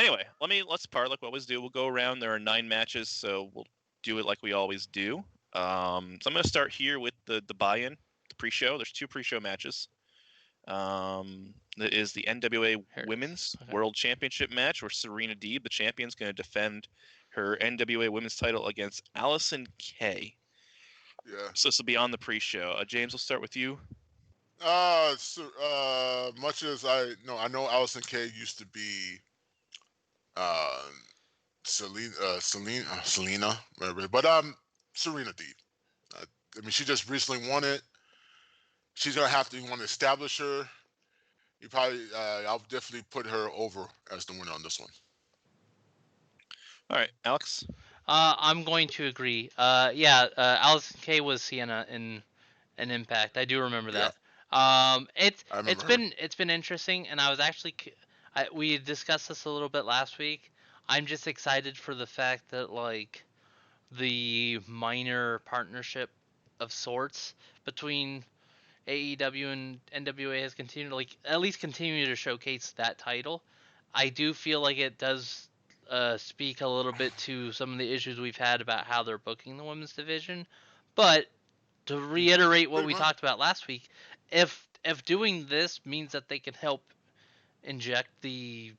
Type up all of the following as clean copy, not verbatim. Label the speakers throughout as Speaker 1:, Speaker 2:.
Speaker 1: Anyway, let's part like we always do. We'll go around. There are 9 matches, so we'll do it like we always do. So I'm going to start here with the buy-in, the pre-show. There's 2 pre-show matches. That is the NWA Women's World Championship match, where SERENA DEEB, the champion, is going to defend her NWA Women's title against ALLIN Kay.
Speaker 2: Yeah.
Speaker 1: So this will be on the pre-show. James, we'll start with you.
Speaker 2: Much as I know ALLIN Kay used to be Selena, but SERENA DEEB. I mean, she just recently won it. She's gonna have to want to establish her. You probably, I'll definitely put her over as the winner on this one.
Speaker 1: All right, Alex.
Speaker 3: I'm going to agree. ALLIN Kay was Sienna in an Impact. I do remember that. It's been interesting, and I was actually we discussed this a little bit last week. I'm just excited for the fact that like the minor partnership of sorts between AEW and NWA has continued to at least continue to showcase that title. I do feel like it does speak a little bit to some of the issues we've had about how they're booking the women's division. But to reiterate what we talked about last week, if doing this means that they can help inject the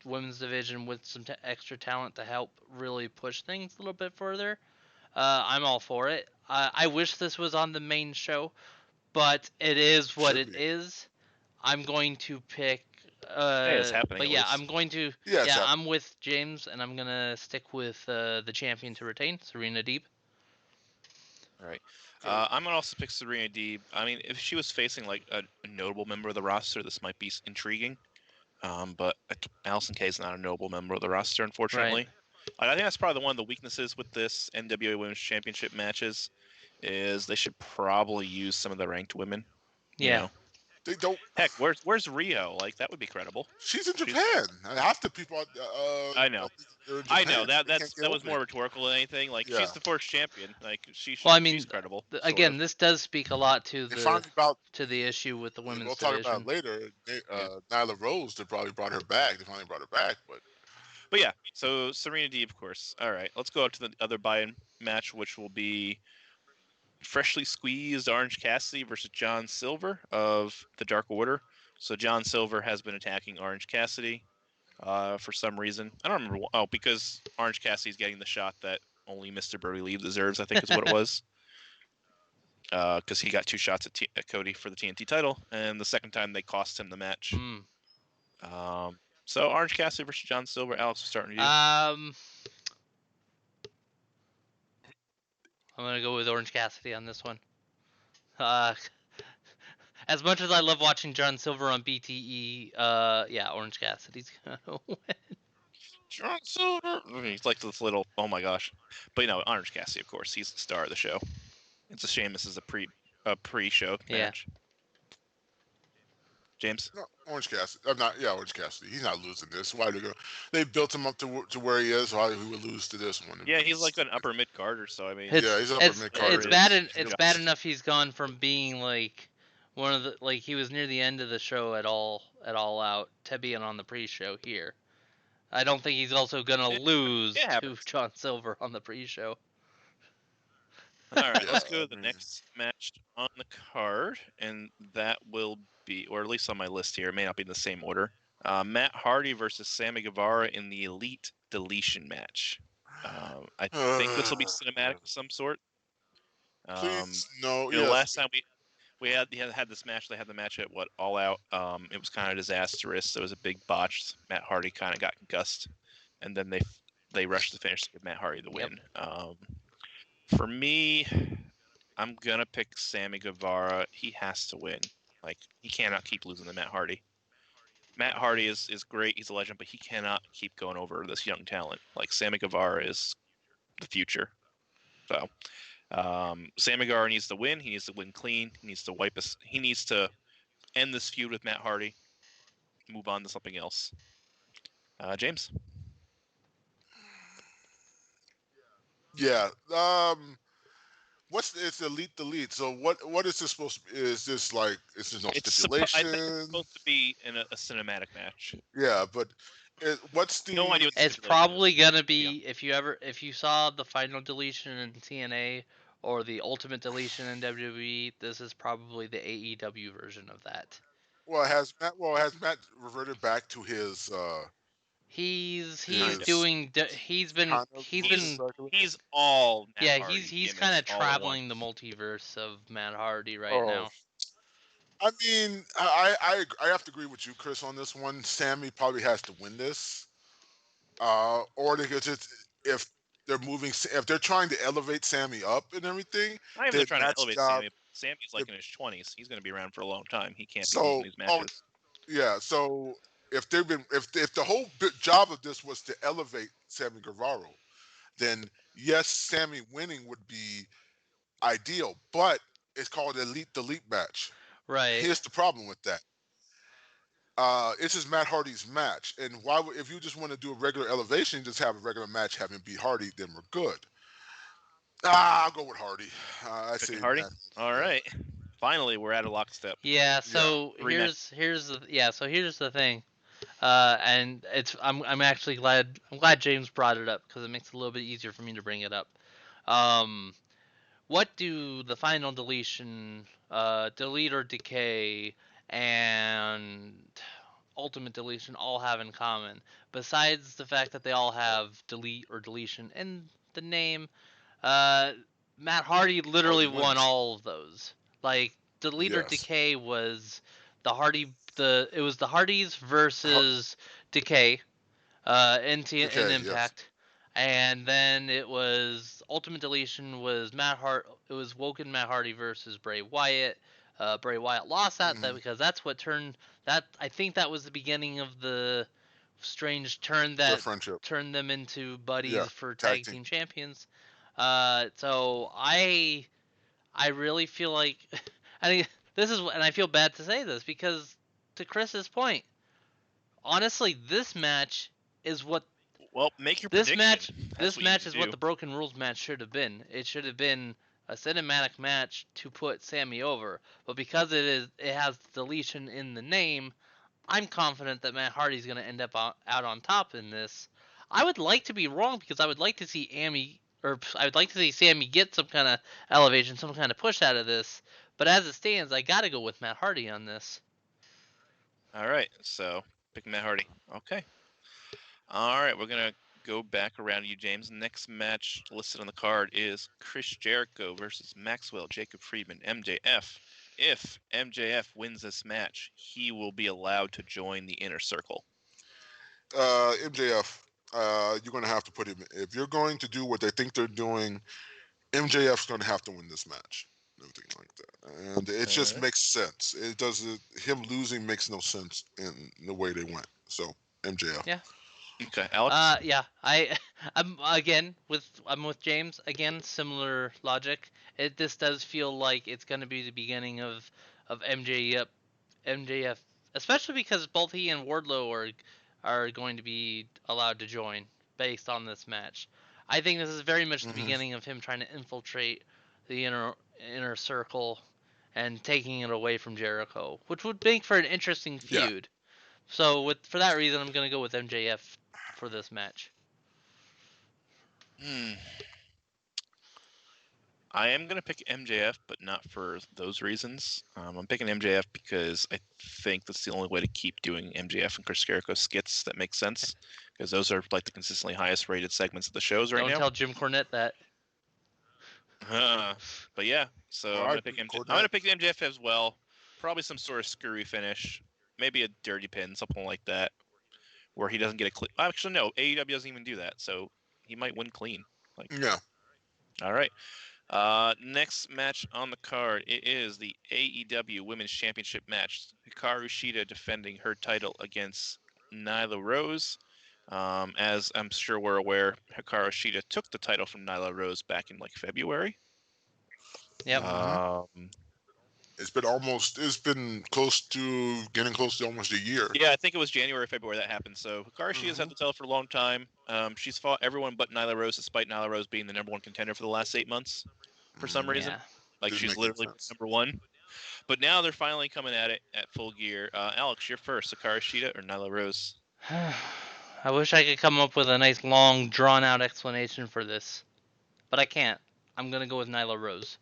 Speaker 3: women's division with some extra talent to help really push things a little bit further, I'm all for it. I wish this was on the main show, but it is what it is. I'm going to pick.
Speaker 1: It's happening.
Speaker 3: But yeah, I'm going to. I'm with James, and I'm gonna stick with the champion to retain, SERENA DEEB.
Speaker 1: All right. I'm gonna also pick SERENA DEEB. I mean, if she was facing like a notable member of the roster, this might be intriguing. But ALLIN Kay is not a notable member of the roster, unfortunately. Right. I think that's probably one of the weaknesses with this NWA Women's Championship matches, is they should probably use some of the ranked women.
Speaker 3: Yeah.
Speaker 1: You know?
Speaker 2: They don't.
Speaker 1: Heck, where's Rio? Like, that would be credible.
Speaker 2: She's in Japan. Half the people.
Speaker 1: I know. I know that was more rhetorical than anything. Like, she's the first champion. Like, she's credible.
Speaker 3: Again, this does speak a lot to the issue with the women's division.
Speaker 2: We'll talk about it later. Nyla Rose, they probably brought her back. They finally brought her back,
Speaker 1: But yeah, so SERENA DEEB, of course. All right, let's go up to the other buy-in match, which will be freshly squeezed Orange Cassidy versus John Silver of the Dark Order. So John Silver has been attacking Orange Cassidy for some reason. I don't remember. Because Orange Cassidy's getting the shot that only Mr. Brody Lee deserves, I think is what it was. Because he got 2 shots at Cody for the TNT title, and the second time they cost him the match. So Orange Cassidy versus John Silver. Alex, we're starting with you.
Speaker 3: I'm going to go with Orange Cassidy on this one. As much as I love watching John Silver on BTE, Orange Cassidy's going to win.
Speaker 1: John Silver! He's like this little, oh my gosh. But, Orange Cassidy, of course. He's the star of the show. It's a shame this is a pre-show match. James?
Speaker 2: No, Orange Cassidy. Orange Cassidy. He's not losing this. Why they built him up to where he is. Why he would lose to this one?
Speaker 1: Yeah, he's like an upper mid carder. So I mean,
Speaker 2: he's upper mid carder.
Speaker 3: It's bad enough he's gone from being like one of the he was near the end of the show at all out to being on the pre-show here. I don't think he's also gonna lose to John Silver on the pre-show.
Speaker 1: All right, let's go to the next match on the card, and that will be, or at least on my list here, it may not be in the same order. Matt Hardy versus Sammy Guevara in the Elite Deletion match. I think this will be cinematic of some sort.
Speaker 2: Please, no.
Speaker 1: Last time we had this match, they had the match at All Out. It was kind of disastrous. There was a big botch. Matt Hardy kind of got concussed, and then they rushed the finish to give Matt Hardy the win. For me, I'm gonna pick Sammy Guevara. He has to win. Like, he cannot keep losing to Matt Hardy. Matt Hardy is great. He's a legend, but he cannot keep going over this young talent. Like, Sammy Guevara is the future. So, Sammy Guevara needs to win. He needs to win clean. He needs to He needs to end this feud with Matt Hardy. Move on to something else. James.
Speaker 2: Yeah. It's Elite Delete. So what is this supposed to be? Is this like, is there no stipulation?
Speaker 1: I think it's supposed to be in a cinematic match.
Speaker 2: Yeah, but What's the?
Speaker 1: No idea what the
Speaker 3: It's
Speaker 1: stipulation
Speaker 3: probably
Speaker 1: is.
Speaker 3: gonna be if you saw the final deletion in TNA or the ultimate deletion in WWE, this is probably the AEW version of that.
Speaker 2: Has Matt reverted back to his
Speaker 3: He's
Speaker 1: Kind of.
Speaker 3: doing he's been
Speaker 2: kind of
Speaker 3: he's
Speaker 2: reverted
Speaker 3: been
Speaker 2: back to it?
Speaker 1: He's all Matt
Speaker 3: yeah
Speaker 1: Hardy
Speaker 3: he's kind
Speaker 1: gimmicks
Speaker 3: of
Speaker 1: all at
Speaker 3: traveling the
Speaker 1: once.
Speaker 3: multiverse of Matt Hardy right
Speaker 2: Oh,
Speaker 3: now.
Speaker 2: I mean, I have to agree with you, Chris, on this one. Sammy probably has to win this, or because if if they're trying to elevate Sammy up and everything,
Speaker 1: Not even
Speaker 2: then
Speaker 1: they're trying to
Speaker 2: Matt's
Speaker 1: elevate
Speaker 2: job.
Speaker 1: Sammy. Sammy's like in his 20s. He's going to be around for a long time. He can't be losing
Speaker 2: So,
Speaker 1: these matches.
Speaker 2: yeah, so if the whole job of this was to elevate Sammy Guevara, then yes, Sammy winning would be ideal, but it's called Elite Delete match.
Speaker 3: Right.
Speaker 2: Here's the problem with that. This is Matt Hardy's match, and why would if you just want to do a regular elevation, just have a regular match, have him beat Hardy, then we're good. I'll go with Hardy. I say
Speaker 1: Picking Hardy?
Speaker 2: Matt.
Speaker 1: All
Speaker 2: Yeah.
Speaker 1: right. Finally, we're at a lockstep.
Speaker 3: Yeah. So
Speaker 1: Rematch.
Speaker 3: here's the thing. And I'm actually glad James brought it up because it makes it a little bit easier for me to bring it up. What do the final deletion, delete or decay, and ultimate deletion all have in common? Besides the fact that they all have delete or deletion in the name, uh, Matt Hardy literally
Speaker 2: Hardy
Speaker 3: won
Speaker 2: wins.
Speaker 3: all of those. Like delete or
Speaker 2: Yes.
Speaker 3: decay was it was the Hardys versus Decay, in
Speaker 2: Decay, yes.
Speaker 3: Impact, and then it was Ultimate Deletion was it was Woken Matt Hardy versus Bray Wyatt. Bray Wyatt lost that
Speaker 2: Mhm.
Speaker 3: because that's what turned that. I think that was the beginning of the strange turn
Speaker 2: Their
Speaker 3: that
Speaker 2: friendship.
Speaker 3: turned them into buddies
Speaker 2: Yeah.
Speaker 3: for
Speaker 2: Tag
Speaker 3: tag
Speaker 2: team.
Speaker 3: team champions. So I really feel like I think this is, and I feel bad to say this because to Chris's point, honestly, this match is what
Speaker 1: Well, make your
Speaker 3: this
Speaker 1: prediction.
Speaker 3: match
Speaker 1: That's
Speaker 3: this
Speaker 1: what you need
Speaker 3: match
Speaker 1: to
Speaker 3: is
Speaker 1: do.
Speaker 3: what the Broken Rules match should have been. It should have been a cinematic match to put Sammy over, but because it has deletion in the name, I'm confident that Matt Hardy's going to end up out on top in this. I would like to be wrong because I would like to see I would like to see Sammy get some kind of elevation, some kind of push out of this. But as it stands, I got to go with Matt Hardy on this.
Speaker 1: All right. So, pick Matt Hardy. Okay. All right. We're going to go back around to you, James. Next match listed on the card is Chris Jericho versus Maxwell Jacob Friedman, MJF. If MJF wins this match, he will be allowed to join the Inner Circle.
Speaker 2: MJF. You're going to have to put him. If you're going to do what they think they're doing, MJF's going to have to win this match. Everything like that, and it just makes sense. It doesn't. Him losing makes no sense in the way they went. So MJF.
Speaker 3: Yeah.
Speaker 1: Okay, Alex.
Speaker 3: Yeah. I'm with James again. Similar logic. This does feel like it's going to be the beginning of MJF, especially because both he and Wardlow are going to be allowed to join based on this match. I think this is very much the beginning of him trying to infiltrate the inner circle and taking it away from Jericho, which would make for an interesting
Speaker 2: Yeah.
Speaker 3: feud. So for that reason, I'm gonna go with MJF for this match.
Speaker 1: I am going to pick MJF, but not for those reasons. I'm picking MJF because I think that's the only way to keep doing MJF and Chris Jericho skits that makes sense, because those are like the consistently highest rated segments of the shows right
Speaker 3: Don't
Speaker 1: now.
Speaker 3: tell Jim Cornette that.
Speaker 1: But yeah, so
Speaker 2: All
Speaker 1: I'm
Speaker 2: right,
Speaker 1: going to pick MJF.
Speaker 2: Cornette.
Speaker 1: I'm going to pick MJF as well. Probably some sort of screwy finish, maybe a dirty pin, something like that, where he doesn't get a clean. Actually, no, AEW doesn't even do that, so he might win clean.
Speaker 2: Yeah.
Speaker 1: All right. Next match on the card, it is the AEW Women's Championship match. Hikaru Shida defending her title against Nyla Rose. As I'm sure we're aware, Hikaru Shida took the title from Nyla Rose back in like February.
Speaker 3: Yep.
Speaker 2: It's been getting close to almost a year.
Speaker 1: Yeah, I think it was January, February that happened. So Hikaru Shida's had the title for a long time. She's fought everyone but Nyla Rose, despite Nyla Rose being the number one contender for the last 8 months for some reason.
Speaker 3: Yeah.
Speaker 1: Like
Speaker 2: Didn't
Speaker 1: she's
Speaker 2: make
Speaker 1: literally
Speaker 2: sense.
Speaker 1: number one. But now they're finally coming at it at Full Gear. Alex, you're first. Hikaru Shida or Nyla Rose?
Speaker 3: I wish I could come up with a nice, long, drawn-out explanation for this, but I can't. I'm gonna go with Nyla Rose.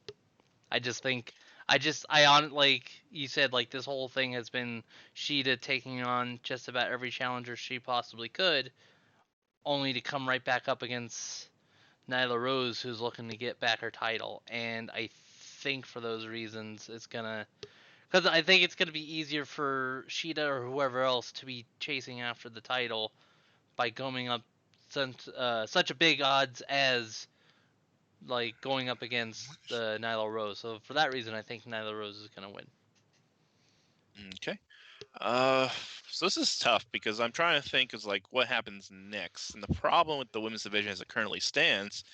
Speaker 3: I just think, like you said, like this whole thing has been Sheeta taking on just about every challenger she possibly could, only to come right back up against Nyla Rose, who's looking to get back her title. And I think for those reasons, because I think it's gonna be easier for Sheeta or whoever else to be chasing after the title by going up such a big odds as like going up against Nyla Rose. So for that reason, I think Nyla Rose is gonna win.
Speaker 1: Okay. So this is tough because I'm trying to think is like what happens next, and the problem with the women's division as it currently stands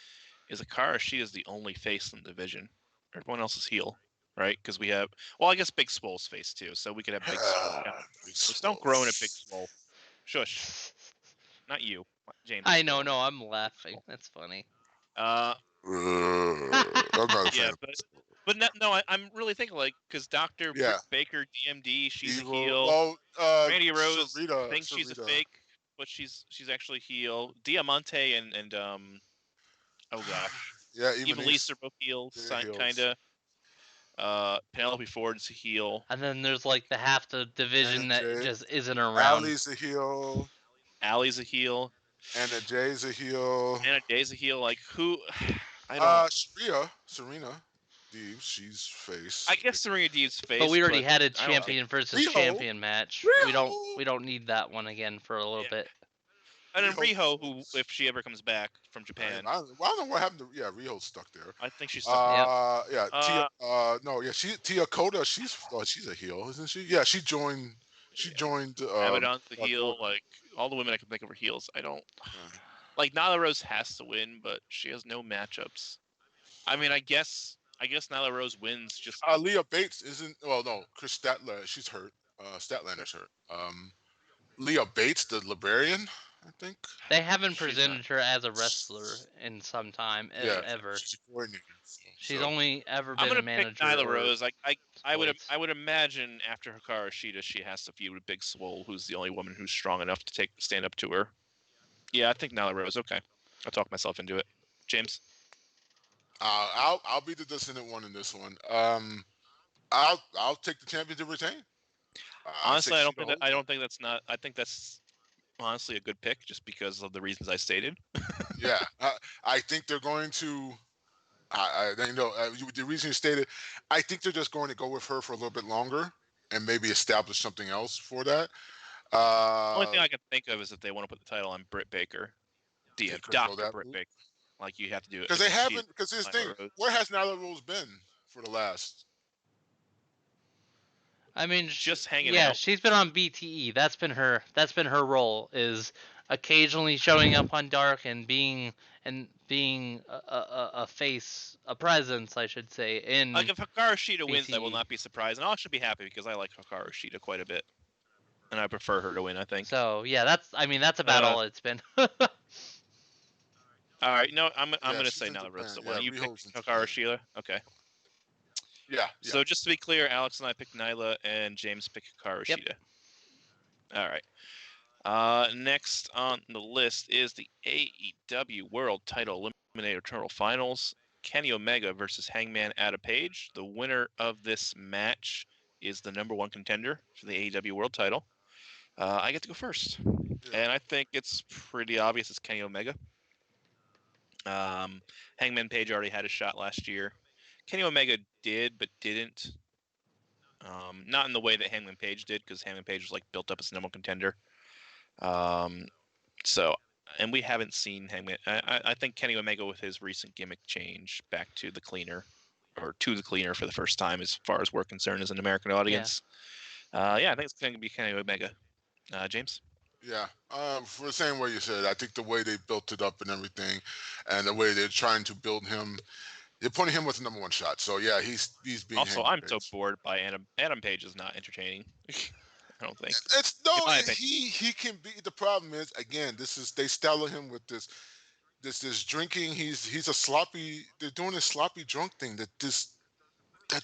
Speaker 1: is Hikaru Shida is the only face in the division. Everyone else is heel, right? Because we have, well, I guess Big Swole's face too, so we could have Big Swole. Just don't groan at Big Swole. Shush. Not you, James.
Speaker 3: I know, no, I'm laughing. That's funny.
Speaker 2: I'm not a
Speaker 1: Yeah,
Speaker 2: fan.
Speaker 1: but no, I'm really thinking like because Dr.
Speaker 2: Yeah.
Speaker 1: Britt Baker, DMD, she's
Speaker 2: Evil.
Speaker 1: a heel.
Speaker 2: Well,
Speaker 1: Randy Rose
Speaker 2: Sarita,
Speaker 1: thinks she's a fake, but she's actually heel. Diamante and oh gosh,
Speaker 2: Yeah,
Speaker 1: even Lisa are both heels, kind of. Penelope Ford's a heel.
Speaker 3: And then there's like the half the division that just isn't around.
Speaker 2: Allie's a heel.
Speaker 1: Allie's a heel.
Speaker 2: Anna Jay's a heel.
Speaker 1: Anna Jay's a heel. Like who? I don't.
Speaker 2: Serena DEEB, she's face.
Speaker 1: I guess Serena Deeb's face.
Speaker 3: But we already had a champion versus champion match.
Speaker 2: Riho.
Speaker 3: We don't need that one again for a little bit.
Speaker 1: And then Riho, who, if she ever comes back from Japan,
Speaker 2: I don't know what happened to. Yeah, Riho's stuck there.
Speaker 1: I think she's stuck.
Speaker 2: Yeah. Tia Kota. She's a heel, isn't she? Yeah, she joined. She joined.
Speaker 1: Abaddon's the heel. Like all the women I can think of are heels. I don't. Like Nyla Rose has to win, but she has no matchups. I mean, I guess Nyla Rose wins. Just
Speaker 2: Leah Bates isn't. Well, no, Chris Statler. She's hurt. Statlander's hurt. Leah Bates, the Librarian, I think.
Speaker 3: They haven't presented her as a wrestler in some time, ever.
Speaker 2: She's a coordinator.
Speaker 3: She's only ever been
Speaker 1: I'm gonna
Speaker 3: a manager.
Speaker 1: Pick Nyla Rose. I would imagine after Hikaru Shida, she has to feud with Big Swole, who's the only woman who's strong enough to stand up to her. Yeah, I think Nyla Rose. Okay, I'll talk myself into it. James.
Speaker 2: I'll be the dissonant one in this one. I'll take the champion to retain.
Speaker 1: Honestly, I don't think that's not. I think that's honestly a good pick, just because of the reasons I stated.
Speaker 2: Yeah, I think they're going to. The reason you stated, I think they're just going to go with her for a little bit longer and maybe establish something else for that.
Speaker 1: The only thing I can think of is if they want to put the title on Britt Baker, Dr. Britt Baker. Like you have to do it
Speaker 2: because they haven't. Because this thing, where has Nyla Rose been for the last?
Speaker 3: I mean,
Speaker 1: just hanging out.
Speaker 3: Yeah, she's been on BTE. That's been her role, is occasionally showing up on Dark and being a face, a presence, I should say. In
Speaker 1: like if Hikaru Shida wins, I will not be surprised, and I should be happy because I like Hikaru Shida quite a bit, and I prefer her to win. I think.
Speaker 3: So yeah, that's about all it's been.
Speaker 1: All right, no, I'm gonna say Nyla Rose the one. You picked Hikaru Shida, okay?
Speaker 2: Yeah.
Speaker 1: So just to be clear, Alex and I picked Nyla, and James picked Hikaru Shida. All right. Next on the list is the AEW World Title Eliminator Tournament Finals. Kenny Omega versus Hangman Adam Page. The winner of this match is the #1 contender for the AEW World Title. I get to go first, and I think it's pretty obvious it's Kenny Omega. Hangman Page already had a shot last year. Kenny Omega did, but didn't. Not in the way that Hangman Page did, because Hangman Page was like built up as #1 contender. And we haven't seen Hangman. I think Kenny Omega with his recent gimmick change back to the cleaner for the first time, as far as we're concerned, as an American audience. I think it's going to be Kenny Omega. James.
Speaker 2: Yeah, for the same way you said, I think the way they built it up and everything, and the way they're trying to build him, they're putting him with the #1 shot. So yeah, he's being.
Speaker 1: Also, I'm so bored by Adam Page is not entertaining. I don't think.
Speaker 2: He can be. The problem is, again, they style him with this drinking. He's a sloppy. They're doing this sloppy drunk thing that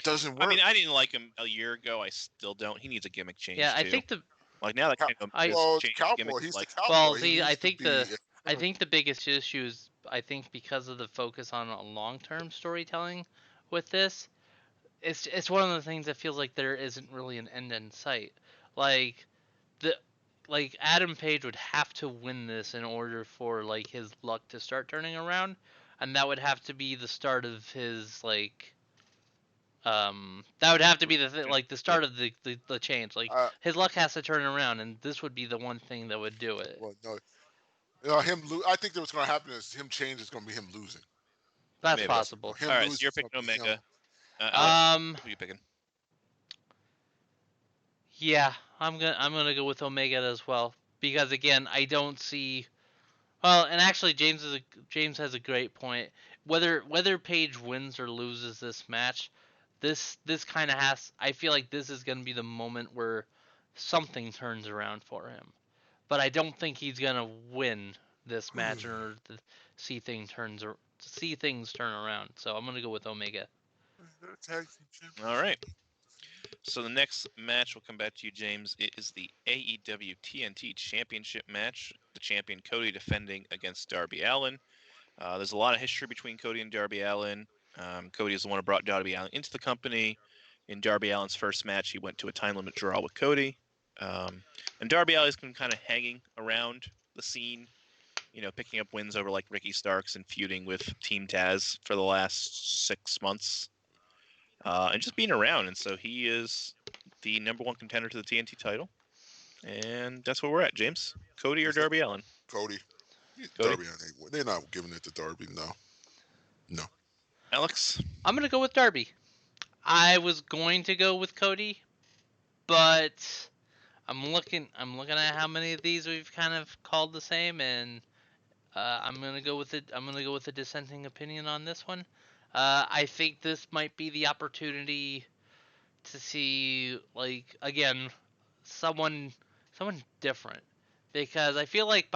Speaker 2: doesn't work.
Speaker 1: I mean, I didn't like him a year ago. I still don't. He needs a gimmick change.
Speaker 3: Yeah, I
Speaker 1: too.
Speaker 3: think
Speaker 1: Like now that
Speaker 2: Cow-
Speaker 1: Kenny
Speaker 3: I-
Speaker 1: Omega's
Speaker 2: Well, it's
Speaker 1: changed
Speaker 2: cowboy.
Speaker 1: gimmick,
Speaker 2: He's
Speaker 1: like,
Speaker 2: the cowboy.
Speaker 3: Well,
Speaker 2: He
Speaker 3: see,
Speaker 2: needs
Speaker 3: I
Speaker 2: to
Speaker 3: think
Speaker 2: be.
Speaker 3: the biggest issue is because of the focus on a long-term storytelling with this. It's one of the things that feels like there isn't really an end in sight. Like Adam Page would have to win this in order for like his luck to start turning around, and that would have to be the start of his that would have to be the start of the change. Like his luck has to turn around, and this would be the one thing that would do it.
Speaker 2: Well, no, I think that what's going to happen is him change is going to be him losing.
Speaker 3: That's
Speaker 1: Maybe.
Speaker 3: possible.
Speaker 2: Him
Speaker 1: all right,
Speaker 2: losing
Speaker 1: so you're
Speaker 2: is gonna
Speaker 1: picking
Speaker 2: be him.
Speaker 1: Omega. Alex, who are you picking?
Speaker 3: Yeah, I'm gonna go with Omega as well because again, I don't see. Well, and actually, James has a great point. Whether Page wins or loses this match, this kind of has. I feel like this is gonna be the moment where something turns around for him. But I don't think he's gonna win this match in order to see things turn around. So I'm gonna go with Omega.
Speaker 1: All right. So the next match will come back to you, James. It is the AEW TNT Championship match. The champion Cody defending against Darby Allin. There's a lot of history between Cody and Darby Allin. Cody is the one who brought Darby Allin into the company. In Darby Allin's first match, he went to a time limit draw with Cody. And Darby Allin's been kind of hanging around the scene, picking up wins over like Ricky Starks and feuding with Team Taz for the last 6 months. And just being around. And so he is the number one contender to the TNT title. And that's where we're at, James. Cody or Darby Allin?
Speaker 2: Cody.
Speaker 1: Cody?
Speaker 2: Darby, they're not giving it to Darby. No.
Speaker 1: Alex?
Speaker 3: I'm gonna go with Darby. I was going to go with Cody, but I'm looking at how many of these we've kind of called the same, and I'm gonna go with it. I'm gonna go with a dissenting opinion on this one. I think this might be the opportunity to see, like, again, someone different, because I feel like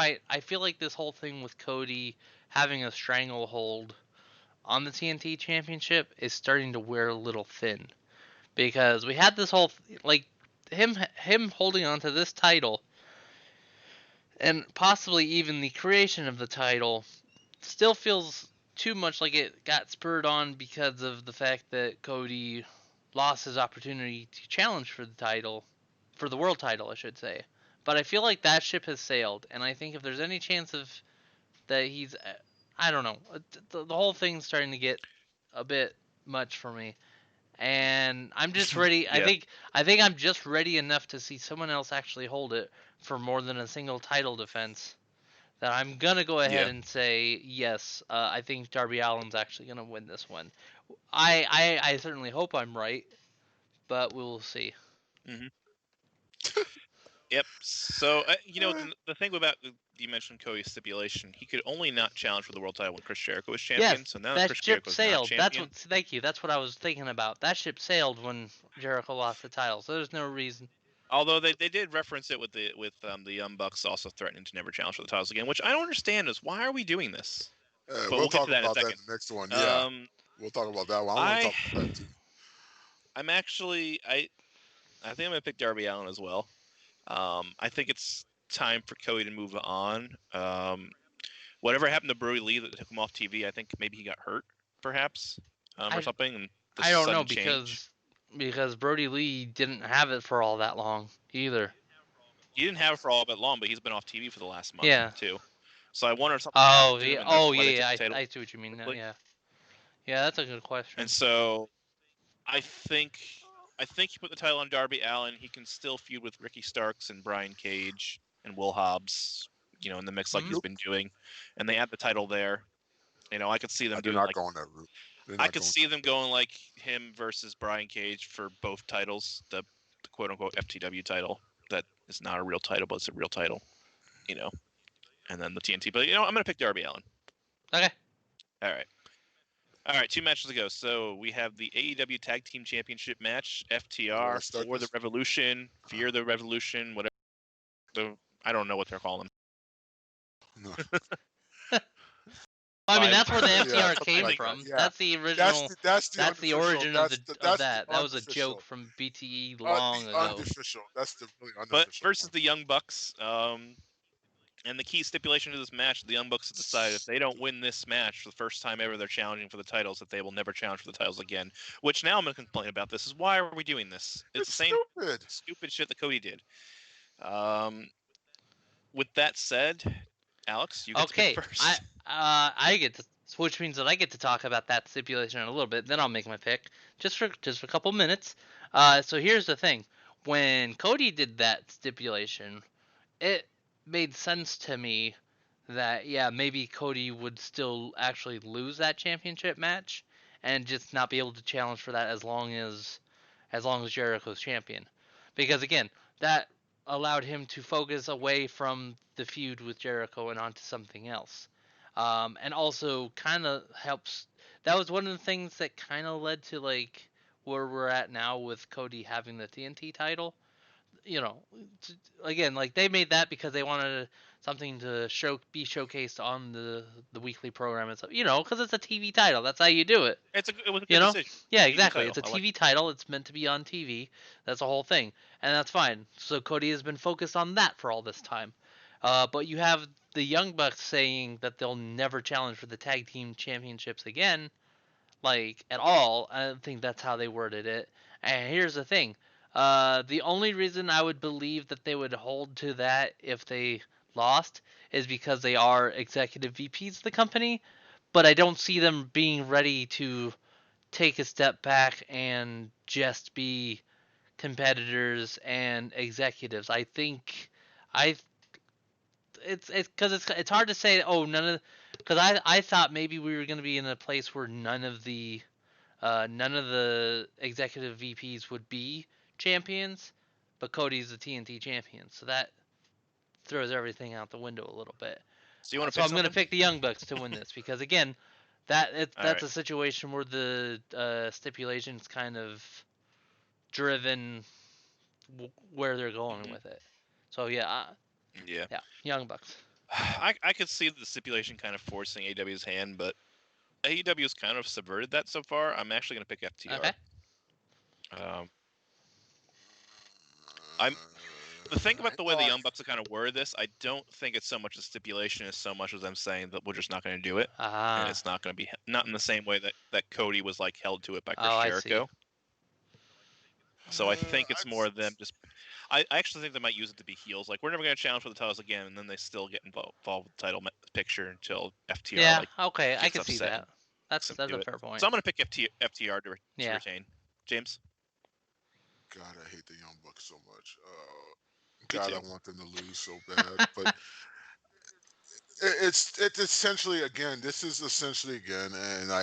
Speaker 3: this whole thing with Cody having a stranglehold on the TNT Championship is starting to wear a little thin, because we had this whole him holding onto this title, and possibly even the creation of the title still feels too much like it got spurred on because of the fact that Cody lost his opportunity to challenge for the title, for the world title, I should say. But I feel like that ship has sailed, and I think if there's any chance of that he's, I don't know, the whole thing's starting to get a bit much for me, and I'm just ready.
Speaker 1: Yeah.
Speaker 3: I think I'm just ready enough to see someone else actually hold it for more than a single title defense, that I'm gonna go ahead and say yes. I think Darby Allin's actually gonna win this one. I certainly hope I'm right, but we'll see.
Speaker 1: Mm-hmm. Yep. So, the thing about you mentioned Cody's stipulation, he could only not challenge for the world title when Chris Jericho was champion.
Speaker 3: Yes,
Speaker 1: So now
Speaker 3: that
Speaker 1: Chris
Speaker 3: ship
Speaker 1: Jericho's
Speaker 3: sailed.
Speaker 1: not
Speaker 3: That's
Speaker 1: champion.
Speaker 3: thank you. That's what I was thinking about. That ship sailed when Jericho lost the title, so there's no reason.
Speaker 1: Although they did reference it with the Young Bucks also threatening to never challenge for the titles again, which I don't understand is why are we doing this? But
Speaker 2: We'll
Speaker 1: get
Speaker 2: talk
Speaker 1: to that in a
Speaker 2: about that
Speaker 1: second.
Speaker 2: in the next one. Yeah, we'll talk about that one. I want to talk about that too.
Speaker 1: I'm actually I think I'm gonna pick Darby Allin as well. I think it's time for Cody to move on. Whatever happened to Brody Lee that took him off TV, I think maybe he got hurt, perhaps, or something. And
Speaker 3: I don't know,
Speaker 1: change.
Speaker 3: because Brody Lee didn't have it for all that long either.
Speaker 1: He didn't have it for all that long, but he's been off TV for the last month too. So I wonder if something
Speaker 3: Oh
Speaker 1: happened to him.
Speaker 3: yeah, I see what you mean now. Yeah, that's a good question.
Speaker 1: And so I think he put the title on Darby Allin. He can still feud with Ricky Starks and Brian Cage and Will Hobbs, in the mix like he's been doing. And they add the title there. I could see them doing
Speaker 2: not going that route.
Speaker 1: I could see them going like him versus Brian Cage for both titles, the quote unquote FTW title that is not a real title, but it's a real title, and then the TNT. But I'm gonna pick Darby Allin.
Speaker 3: Okay.
Speaker 1: All right. 2 matches to go. So we have the AEW Tag Team Championship match, FTR for the Revolution, Fear the Revolution, whatever. I don't know what they're calling them.
Speaker 2: No.
Speaker 3: I mean,
Speaker 1: By-
Speaker 3: that's where the
Speaker 2: Yeah,
Speaker 3: FTR
Speaker 2: something
Speaker 3: came
Speaker 2: like
Speaker 3: from.
Speaker 2: that, yeah.
Speaker 3: That's the original.
Speaker 2: That's
Speaker 3: That's the
Speaker 2: unofficial.
Speaker 3: origin of
Speaker 2: That's
Speaker 3: that.
Speaker 2: the
Speaker 3: That was a
Speaker 2: unofficial.
Speaker 3: joke from BTE
Speaker 2: The
Speaker 3: long ago.
Speaker 2: unofficial. That's the really
Speaker 1: but
Speaker 2: unofficial
Speaker 1: versus
Speaker 2: one.
Speaker 1: the Young Bucks, and the key stipulation to this match, the Young Bucks have decided if they don't win this match for the first time ever, they're challenging for the titles, that they will never challenge for the titles again. Which now I'm going to complain about this. Is why are we doing this? It's the same stupid shit that Cody did. With that said, Alex, you get to pick first.
Speaker 3: I get to, which means that I get to talk about that stipulation in a little bit. Then I'll make my pick just for a couple minutes. So here's the thing: when Cody did that stipulation, it made sense to me that maybe Cody would still actually lose that championship match and just not be able to challenge for that as long as Jericho's champion, because again that allowed him to focus away from the feud with Jericho and onto something else, and also kind of helps. That was one of the things that kind of led to like where we're at now with Cody having the TNT title. You know, again, like they made that because they wanted something to be showcased on the weekly program and stuff. You know, because it's a TV title. That's how you do it.
Speaker 1: It was a good
Speaker 3: You know?
Speaker 1: decision.
Speaker 3: Yeah,
Speaker 1: TV
Speaker 3: exactly.
Speaker 1: title.
Speaker 3: It's a
Speaker 1: I like
Speaker 3: TV title. It's meant to be on TV. That's the whole thing, and that's fine. So Cody has been focused on that for all this time. But you have the Young Bucks saying that they'll never challenge for the tag team championships again, like at all. I don't think that's how they worded it. And here's the thing: the only reason I would believe that they would hold to that if they lost is because they are executive VPs of the company. But I don't see them being ready to take a step back and just be competitors and executives. I think I it's because it's hard to say. Oh, none of, because I thought maybe we were going to be in a place where none of the executive VPs would be champions, but Cody's the TNT champion, so that throws everything out the window a little bit.
Speaker 1: So you want to
Speaker 3: So
Speaker 1: pick
Speaker 3: I'm going to
Speaker 1: something?
Speaker 3: pick the Young Bucks to win this because again, that's
Speaker 1: right.
Speaker 3: a situation where the stipulation's kind of driven where they're going with it. So
Speaker 1: Yeah.
Speaker 3: Young Bucks.
Speaker 1: I could see the stipulation kind of forcing AEW's hand, but AEW's kind of subverted that so far. I'm actually going to pick FTR.
Speaker 3: Okay.
Speaker 1: The thing about the way the Young Bucks have kind of worded this, I don't think it's so much a stipulation as so much as I'm saying that we're just not going to do it, and it's not going to be not in the same way that Cody was like held to it by Chris Jericho. So I think it's more them just. I actually think they might use it to be heels. Like, we're never going to challenge for the titles again, and then they still get involved with the title picture until FTR.
Speaker 3: Yeah,
Speaker 1: like,
Speaker 3: okay, I
Speaker 1: gets
Speaker 3: can see
Speaker 1: upset
Speaker 3: that. That's a
Speaker 1: it.
Speaker 3: fair point.
Speaker 1: So I'm going to pick FTR to retain. James?
Speaker 2: God, I hate the Young Bucks so much.
Speaker 1: Me
Speaker 2: God,
Speaker 1: too.
Speaker 2: I want them to lose so bad. But it's essentially, again, this is essentially, again, and I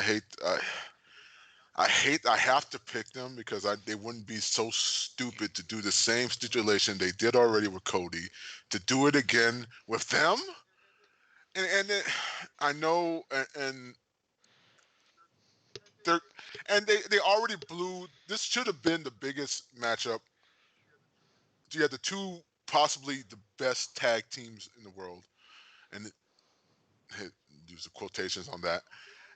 Speaker 2: have to pick them because they wouldn't be so stupid to do the same stipulation they did already with Cody, to do it again with them. I know, and they already blew. This should have been the biggest matchup. You had the two possibly the best tag teams in the world, and use the quotations on that.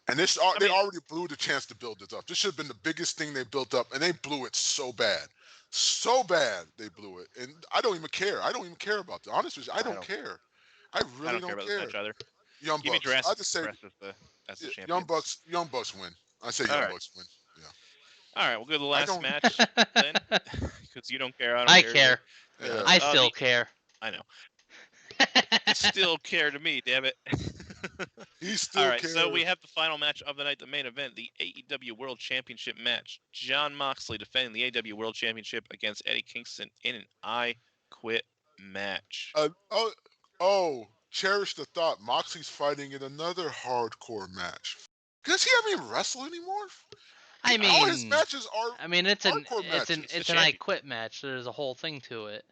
Speaker 2: And they already blew the chance to build this up. This should have been the biggest thing they built up, and they blew it so bad. So bad they blew it. And I don't even care. I don't even care about it. Honestly, I don't care. I really
Speaker 1: don't care about this match either.
Speaker 2: Young
Speaker 1: Give me
Speaker 2: Bucks.
Speaker 1: Jurassic
Speaker 2: I just say
Speaker 1: as the champion.
Speaker 2: Young Bucks win. I say Young Bucks win. Yeah.
Speaker 1: All right, we'll go to the last match then, because you don't care.
Speaker 3: I care.
Speaker 2: Yeah.
Speaker 3: I still care.
Speaker 1: I know. You still care to me, damn it.
Speaker 2: He still
Speaker 1: All right,
Speaker 2: cares.
Speaker 1: so we have the final match of the night, the main event, the AEW World Championship match. Jon Moxley defending the AEW World Championship against Eddie Kingston in an I Quit match.
Speaker 2: Cherish the thought. Moxley's fighting in another hardcore match. Does he even wrestle anymore?
Speaker 3: I mean,
Speaker 2: all his matches are.
Speaker 3: It's
Speaker 2: matches.
Speaker 3: an I Quit match. There's a whole thing to it.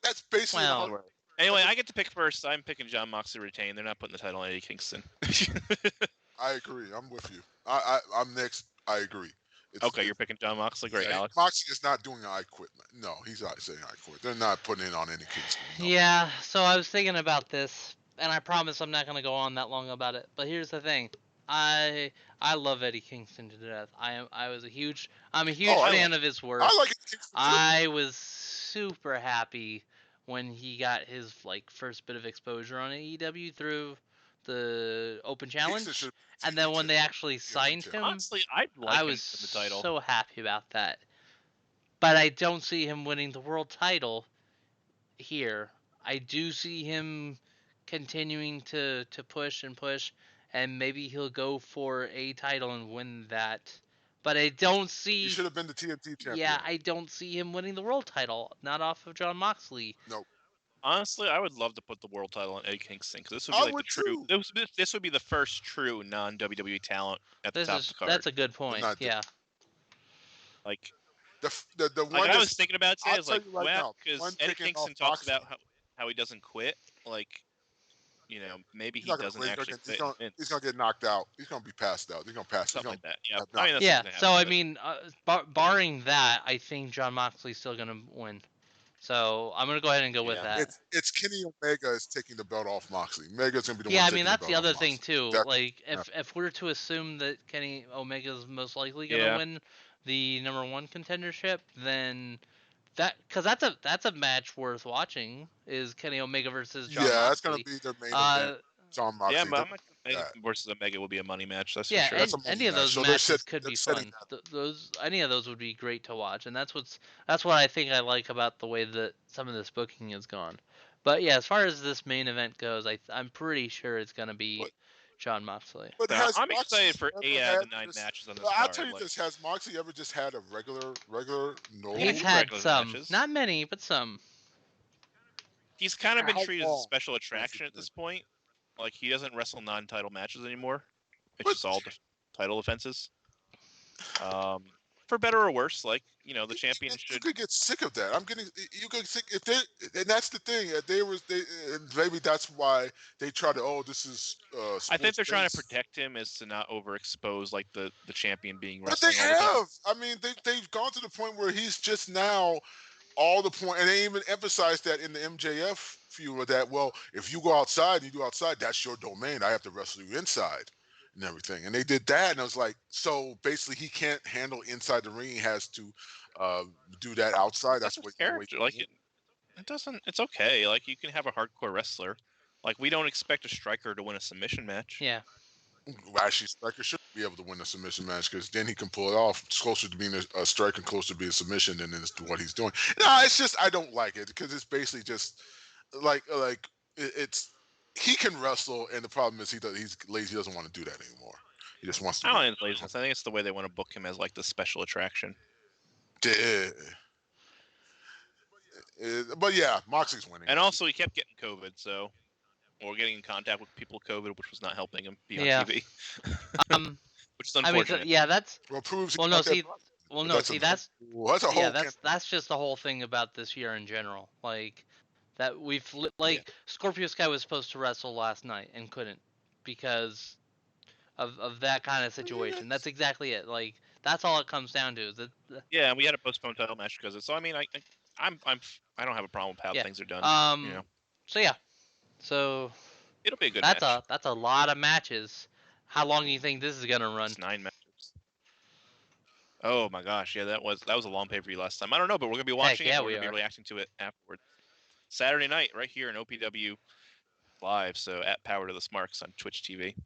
Speaker 2: That's basically.
Speaker 3: Well,
Speaker 1: anyway, I get to pick first. I'm picking Jon Moxley to retain. They're not putting the title on Eddie Kingston.
Speaker 2: I agree. I'm with you. I'm next. I agree.
Speaker 1: You're picking Jon Moxley. Great,
Speaker 2: yeah,
Speaker 1: Alex.
Speaker 2: Moxley is not doing an I Quit. No, he's not saying I quit. They're not putting it on Eddie Kingston. No.
Speaker 3: Yeah, so I was thinking about this and I promise I'm not gonna go on that long about it. But here's the thing, I love Eddie Kingston to death. I'm a huge fan of his work.
Speaker 2: I like it.
Speaker 3: I was super happy when he got his first bit of exposure on AEW through the Open Challenge, and then when they actually signed him,
Speaker 1: honestly, I'd like
Speaker 3: I
Speaker 1: him
Speaker 3: was
Speaker 1: in the title.
Speaker 3: so happy about that. But I don't see him winning the world title here. I do see him continuing to push and push, and maybe he'll go for a title and win that. But I don't see.
Speaker 2: He should have been the TNT champion.
Speaker 3: Yeah, I don't see him winning the world title. Not off of John Moxley.
Speaker 2: Nope.
Speaker 1: Honestly, I would love to put the world title on Eddie Kingston because this would be the true. This would be the first true non-WWE talent at the top of the card.
Speaker 3: That's a good point. Yeah.
Speaker 1: Like
Speaker 2: the one
Speaker 1: I was thinking about today is because Eddie Kingston talks about how he doesn't quit. Maybe he doesn't actually quit.
Speaker 2: He's gonna get knocked out. He's gonna be passed out. He's gonna pass.
Speaker 1: Something like that. Yeah.
Speaker 3: Barring that, I think John Moxley's still gonna win. So I'm gonna go ahead and go with that.
Speaker 2: It's Kenny Omega is taking the belt off Moxley. Omega's gonna be the one.
Speaker 3: Yeah, I mean that's the other thing too. If we're to assume that Kenny Omega's most likely gonna win the #1 contendership, then because that's a match worth watching is Kenny Omega versus John Moxley.
Speaker 2: Yeah, that's gonna be their main event. John Moxley.
Speaker 1: Yeah, but versus Omega will be a money match. That's for sure.
Speaker 3: Yeah, any of those matches could be fun. Any of those would be great to watch, and that's what I think I like about the way that some of this booking has gone. But yeah, as far as this main event goes, I'm pretty sure it's gonna be John Moxley.
Speaker 1: But I'm excited for 8 out of the 9 matches on this card.
Speaker 2: I'll tell you this: has Moxley ever just had a regular no?
Speaker 3: He's had some, matches. Not many, but some.
Speaker 1: He's kind of been treated as a special attraction at this point. Like, he doesn't wrestle non-title matches anymore. It's just all title defenses. For better or worse, the champion should.
Speaker 2: You could get sick of that. You could sick if they, and that's the thing. Maybe that's why they try to. This is.
Speaker 1: I think they're trying to protect him is to not overexpose the champion being wrestling.
Speaker 2: But they have. I mean, they've gone to the point where he's just now. All the point, and they even emphasized that in the MJF feud that, if you go outside and you do outside, that's your domain. I have to wrestle you inside and everything. And they did that, and I was like, so basically he can't handle inside the ring. He has to do that outside. That's what
Speaker 1: character. It doesn't. It's okay. You can have a hardcore wrestler. We don't expect a striker to win a submission match.
Speaker 3: Yeah.
Speaker 2: Actually, striker should be able to win a submission match because then he can pull it off. It's closer to being a striker, closer to being a submission than it's to what he's doing. No, it's just I don't like it because it's basically just it's he can wrestle, and the problem is he's lazy. He doesn't want to do that anymore. He just wants to.
Speaker 1: I don't think it's laziness. I think it's the way they want to book him as the special attraction.
Speaker 2: Yeah. But yeah, Moxley's winning.
Speaker 1: And also, he kept getting COVID, so. Or getting in contact with people with COVID, which was not helping him be on TV. Which is unfortunate.
Speaker 3: That's
Speaker 2: proves.
Speaker 3: That's a whole.
Speaker 2: Yeah,
Speaker 3: that's just the whole thing about this year in general. Scorpio Sky was supposed to wrestle last night and couldn't because of that kind of situation. That's exactly it. That's all it comes down to.
Speaker 1: Yeah, we had a postponed title match because of it. So I mean, I don't have a problem with how things are done.
Speaker 3: So yeah. So
Speaker 1: it'll be a good match.
Speaker 3: That's a lot of matches. How long do you think this is gonna run?
Speaker 1: It's 9 matches. Oh my gosh, yeah, that was a long pay-per-view last time. I don't know, but we're gonna be watching it. We're gonna be reacting to it afterwards. Saturday night, right here in OPW Live. So at Power to the Smarks on Twitch TV.